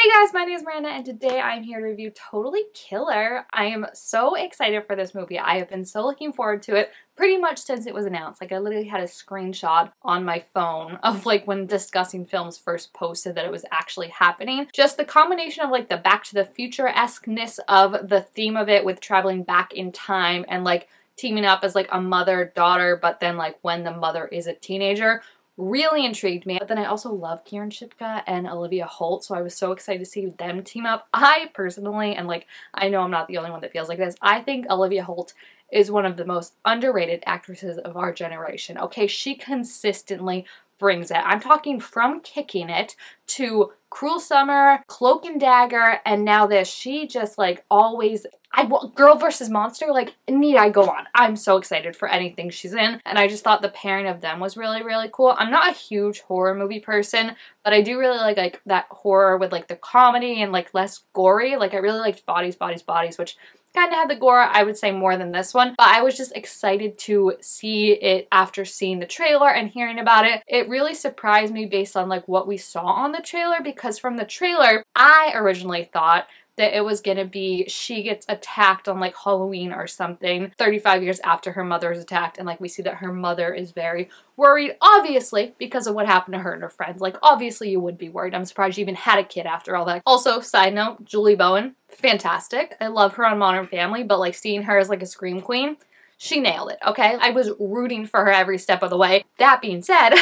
Hey guys, my name is Miranda and today I'm here to review Totally Killer. I am so excited for this movie. I have been so looking forward to it pretty much since it was announced. Like I literally had a screenshot on my phone of like when Discussing Films first posted that it was actually happening. Just the combination of like the Back to the Future-esque-ness of the theme of it with traveling back in time and like teaming up as like a mother-daughter, but then like when the mother is a teenager really intrigued me. But then I also love Kiernan Shipka and Olivia Holt, so I was so excited to see them team up. I personally, and like I know I'm not the only one that feels like this, I think Olivia Holt is one of the most underrated actresses of our generation. Okay, she consistently brings it. I'm talking from Kicking It to Cruel Summer, Cloak and Dagger, and now this. She just like always, Girl vs. Monster, like need I go on. I'm so excited for anything she's in, and I just thought the pairing of them was really, really cool. I'm not a huge horror movie person, but I do really like that horror with like the comedy and like less gory. Like I really liked Bodies, which kind of had the gore, I would say, more than this one, but I was just excited to see it after seeing the trailer and hearing about it. It really surprised me based on like what we saw on the trailer, because from the trailer, I originally thought that it was gonna be she gets attacked on like Halloween or something 35 years after her mother is attacked, and like we see that her mother is very worried, obviously, because of what happened to her and her friends. Like obviously you would be worried. I'm surprised she even had a kid after all that. Also, side note, Julie Bowen, fantastic. I love her on Modern Family, but like seeing her as like a scream queen, she nailed it, okay? I was rooting for her every step of the way. That being said,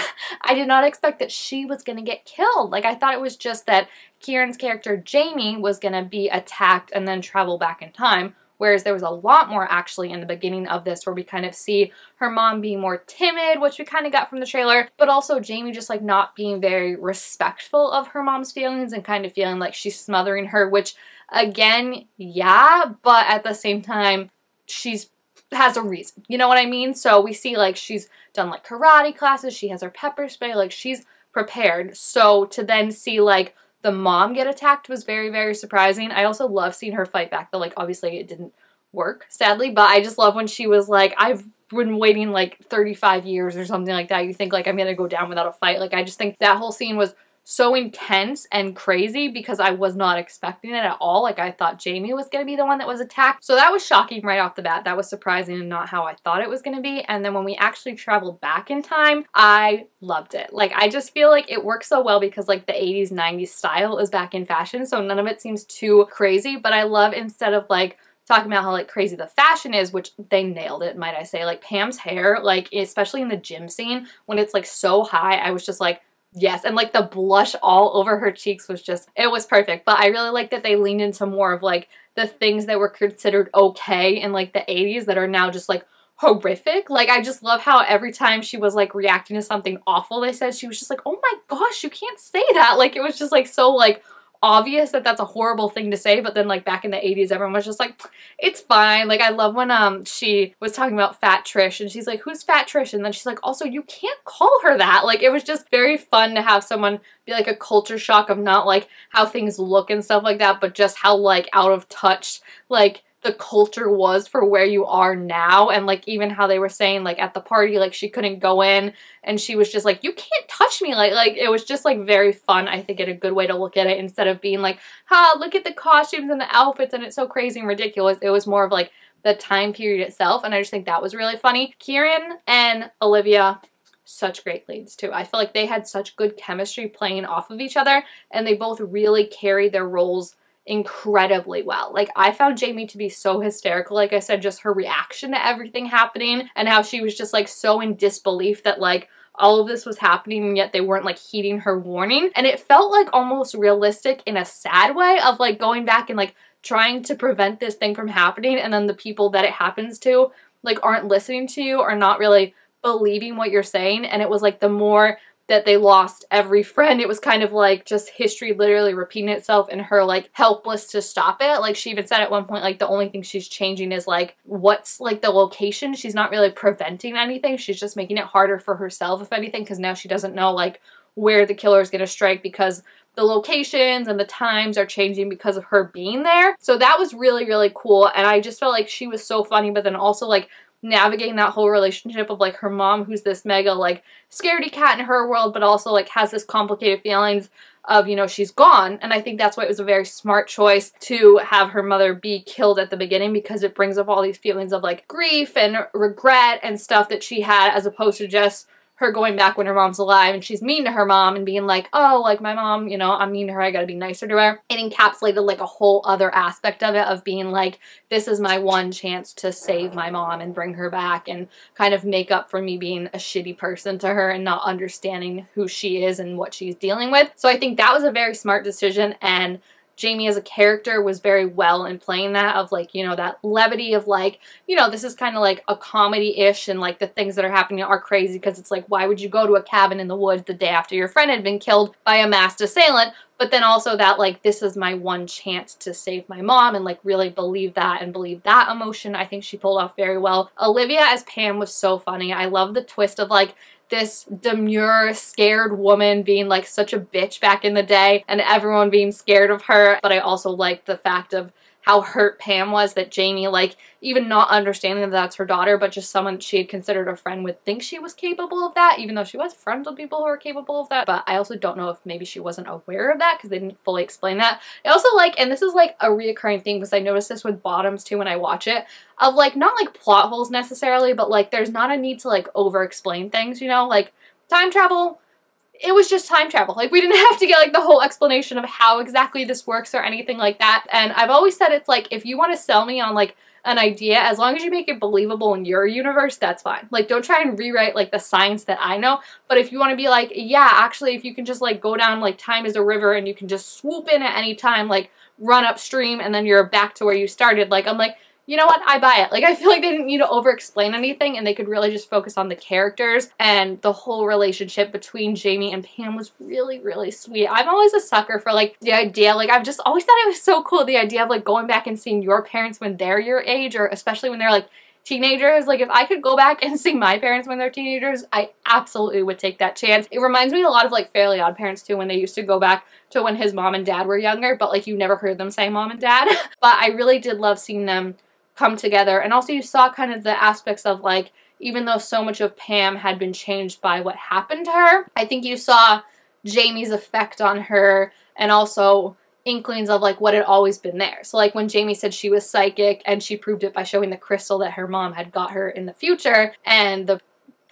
I did not expect that she was gonna get killed. Like I thought it was just that Kieran's character Jamie was gonna be attacked and then travel back in time, whereas there was a lot more actually in the beginning of this where we kind of see her mom being more timid, which we kind of got from the trailer, but also Jamie just like not being very respectful of her mom's feelings and kind of feeling like she's smothering her, which again, yeah, but at the same time, she's has a reason, you know what I mean? So we see like she's done like karate classes, she has her pepper spray, like she's prepared. So to then see like the mom get attacked was very, very surprising. I also love seeing her fight back, though. Like obviously it didn't work, sadly, but I just love when she was like, I've been waiting like 35 years or something like that. You think like I'm gonna go down without a fight. Like I just think that whole scene was so intense and crazy because I was not expecting it at all. Like I thought Jamie was gonna be the one that was attacked. So that was shocking right off the bat. That was surprising and not how I thought it was gonna be. And then when we actually traveled back in time, I loved it. Like I just feel like it works so well because like the 80s, 90s style is back in fashion. So none of it seems too crazy, but I love instead of like talking about how like crazy the fashion is, which they nailed it, might I say, like Pam's hair, like especially in the gym scene when it's like so high, I was just like, yes, and like the blush all over her cheeks was just, it was perfect. But I really like that they leaned into more of like the things that were considered okay in like the 80s that are now just like horrific. Like I just love how every time she was like reacting to something awful they said, she was just like, oh my gosh, you can't say that. Like it was just like so like obvious that that's a horrible thing to say, but then like back in the 80s everyone was just like, it's fine. Like I love when she was talking about Fat Trish and she's like, who's Fat Trish? And then she's like, also you can't call her that. Like it was just very fun to have someone be like a culture shock of not like how things look and stuff like that, but just how like out of touch like the culture was for where you are now. And like even how they were saying like at the party like she couldn't go in and she was just like, you can't touch me, like it was just like very fun. I think a good way to look at it instead of being like, look at the costumes and the outfits and it's so crazy and ridiculous. It was more of like the time period itself, and I just think that was really funny. Kieran and Olivia, such great leads too. I feel like they had such good chemistry playing off of each other, and they both really carried their roles incredibly well. Like I found Jamie to be so hysterical. Like I said, just her reaction to everything happening and how she was just like so in disbelief that like all of this was happening and yet they weren't like heeding her warning. And it felt like almost realistic in a sad way of like going back and like trying to prevent this thing from happening, and then the people that it happens to like aren't listening to you or not really believing what you're saying. And it was like the more that they lost every friend, it was kind of like just history literally repeating itself and her like helpless to stop it. Like she even said at one point like the only thing she's changing is like what's like the location. She's not really preventing anything, she's just making it harder for herself if anything, because now she doesn't know like where the killer is going to strike because the locations and the times are changing because of her being there. So that was really, really cool, and I just felt like she was so funny, but then also like navigating that whole relationship of like her mom, who's this mega like scaredy cat in her world, but also like has this complicated feelings of, you know, she's gone. And I think that's why it was a very smart choice to have her mother be killed at the beginning, because it brings up all these feelings of like grief and regret and stuff that she had, as opposed to just her going back when her mom's alive and she's mean to her mom and being like, oh, like my mom, you know, I'm mean to her, I gotta be nicer to her. It encapsulated like a whole other aspect of it, of being like, this is my one chance to save my mom and bring her back and kind of make up for me being a shitty person to her and not understanding who she is and what she's dealing with. So I think that was a very smart decision, and Jamie as a character was very well in playing that, of like, you know, that levity of like, you know, this is kind of like a comedy-ish, and like the things that are happening are crazy, because it's like, why would you go to a cabin in the woods the day after your friend had been killed by a masked assailant? But then also that like, this is my one chance to save my mom, and like really believe that and believe that emotion. I think she pulled off very well. Olivia as Pam was so funny. I love the twist of like this demure, scared woman being like such a bitch back in the day and everyone being scared of her. But I also like the fact of how hurt Pam was that Jamie, like, even not understanding that that's her daughter, but just someone she had considered a friend, would think she was capable of that, even though she was friends with people who are capable of that. But I also don't know if maybe she wasn't aware of that, because they didn't fully explain that. I also like, and this is like a reoccurring thing, because I noticed this with Bottoms too when I watch it, of like, not like plot holes necessarily, but like there's not a need to like over-explain things, you know? Like, time travel, it was just time travel. Like, we didn't have to get like the whole explanation of how exactly this works or anything like that. And I've always said, it's like, if you want to sell me on like an idea, as long as you make it believable in your universe, that's fine. Like, don't try and rewrite like the science that I know. But if you want to be like, yeah, actually, if you can just like go down, like time is a river and you can just swoop in at any time, like run upstream and then you're back to where you started, like, I'm like, you know what, I buy it. Like, I feel like they didn't need to over-explain anything, and they could really just focus on the characters, and the whole relationship between Jamie and Pam was really, really sweet. I'm always a sucker for, like, the idea, like, I've just always thought it was so cool, the idea of, like, going back and seeing your parents when they're your age, or especially when they're, like, teenagers. Like, if I could go back and see my parents when they're teenagers, I absolutely would take that chance. It reminds me a lot of, like, Fairly Odd Parents, too, when they used to go back to when his mom and dad were younger, but, like, you never heard them say mom and dad. But I really did love seeing them come together. And also you saw kind of the aspects of like, even though so much of Pam had been changed by what happened to her, I think you saw Jamie's effect on her, and also inklings of like what had always been there. So like when Jamie said she was psychic, and she proved it by showing the crystal that her mom had got her in the future, and the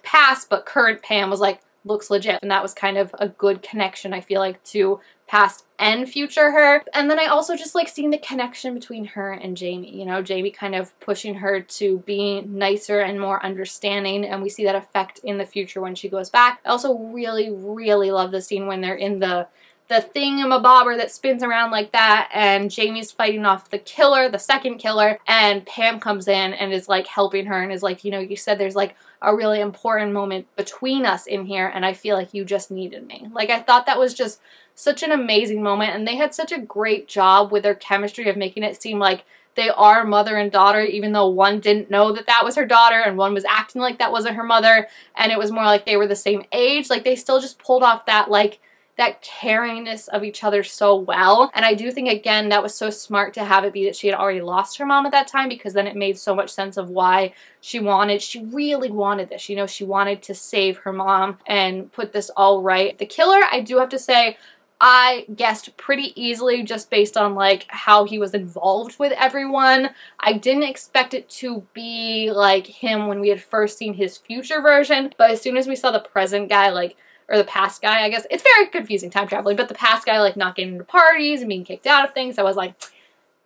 past but current Pam was like, looks legit. And that was kind of a good connection, I feel like, to past and future her. And then I also just like seeing the connection between her and Jamie, you know, Jamie kind of pushing her to be nicer and more understanding, and we see that effect in the future when she goes back. I also really, really love the scene when they're in the thingamabobber that spins around like that, and Jamie's fighting off the killer, the second killer, and Pam comes in and is like helping her and is like, you know, you said there's like a really important moment between us in here, and I feel like you just needed me. Like, I thought that was just such an amazing moment, and they had such a great job with their chemistry of making it seem like they are mother and daughter, even though one didn't know that that was her daughter and one was acting like that wasn't her mother, and it was more like they were the same age. Like, they still just pulled off that like that caringness of each other so well. And I do think, again, that was so smart to have it be that she had already lost her mom at that time, because then it made so much sense of why she really wanted this. You know, she wanted to save her mom and put this all right. The killer, I do have to say, I guessed pretty easily just based on like how he was involved with everyone. I didn't expect it to be like him when we had first seen his future version, but as soon as we saw the present guy, like, or the past guy, I guess. It's very confusing, time traveling, but the past guy, like, not getting into parties and being kicked out of things, I was like,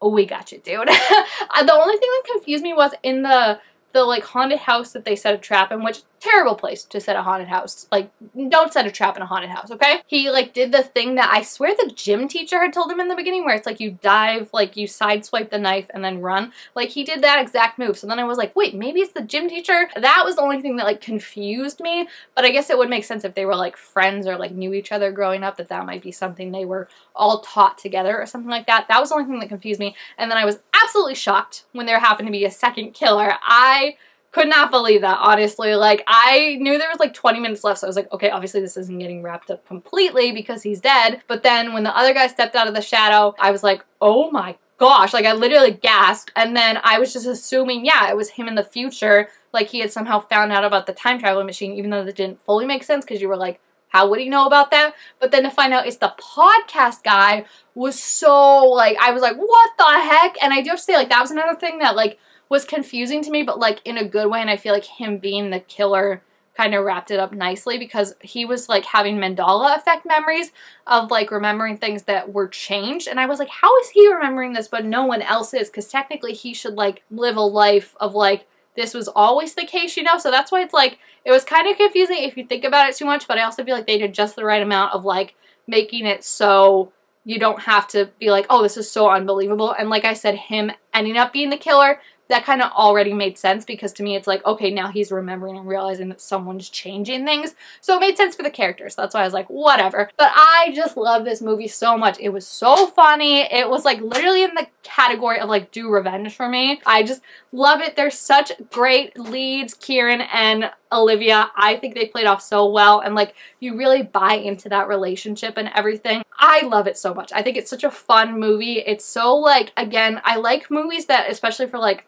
oh, we got you, dude. The only thing that confused me was in the like haunted house that they set a trap in, which terrible place to set a haunted house. Like, don't set a trap in a haunted house, okay? He like did the thing that I swear the gym teacher had told him in the beginning, where it's like you dive, like you sideswipe the knife and then run. Like, he did that exact move. So then I was like, wait, maybe it's the gym teacher? That was the only thing that like confused me, but I guess it would make sense if they were like friends or like knew each other growing up, that might be something they were all taught together or something like that. That was the only thing that confused me. And then I was absolutely shocked when there happened to be a second killer. I could not believe that, honestly. Like, I knew there was like 20 minutes left, so I was like, okay, obviously this isn't getting wrapped up completely because he's dead. But then when the other guy stepped out of the shadow, I was like, oh my gosh, like I literally gasped. And then I was just assuming, yeah, it was him in the future, like he had somehow found out about the time travel machine, even though that didn't fully make sense because you were like, how would he know about that? But then to find out it's the podcast guy was so, like, I was like, what the heck? And I do have to say, like, that was another thing that, like, was confusing to me, but, like, in a good way, and I feel like him being the killer kind of wrapped it up nicely because he was, like, having Mandela effect memories of, like, remembering things that were changed, and I was like, how is he remembering this but no one else is? Because technically he should, like, live a life of, like, this was always the case, you know? So that's why it's like, it was kind of confusing if you think about it too much, but I also feel like they did just the right amount of like making it so you don't have to be like, oh, this is so unbelievable. And like I said, him ending up being the killer, that kind of already made sense because to me it's like, okay, now he's remembering and realizing that someone's changing things. So it made sense for the characters. So that's why I was like, whatever. But I just love this movie so much. It was so funny. It was like literally in the category of like do revenge for me. I just love it. They're such great leads, Kieran and Olivia. I think they played off so well and like you really buy into that relationship and everything. I love it so much. I think it's such a fun movie. It's so like, again, I like movies that, especially for like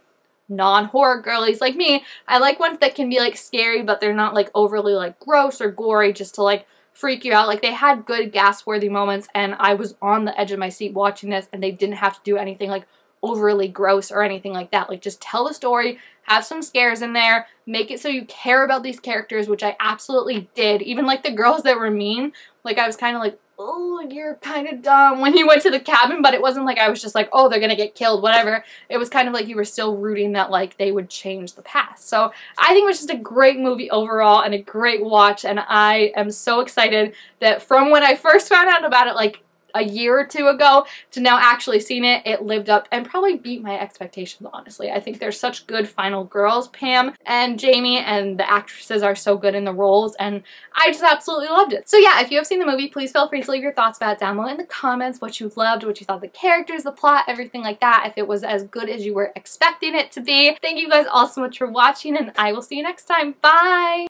non-horror girlies like me, I like ones that can be like scary but they're not like overly like gross or gory just to like freak you out. Like they had good gasp-worthy moments and I was on the edge of my seat watching this and they didn't have to do anything like overly gross or anything like that. Like just tell the story, have some scares in there, make it so you care about these characters, which I absolutely did. Even like the girls that were mean, like I was kind of like, oh, you're kind of dumb when he went to the cabin, but it wasn't like I was just like, oh, they're gonna get killed, whatever. It was kind of like you were still rooting that like they would change the past. So I think it was just a great movie overall and a great watch, and I am so excited that from when I first found out about it like a year or two ago to now actually seeing it, it lived up and probably beat my expectations, honestly. I think they're such good final girls, Pam and Jamie, and the actresses are so good in the roles, and I just absolutely loved it. So yeah, if you have seen the movie, please feel free to leave your thoughts about it down below in the comments, what you loved, what you thought of the characters, the plot, everything like that, if it was as good as you were expecting it to be. Thank you guys all so much for watching, and I will see you next time. Bye!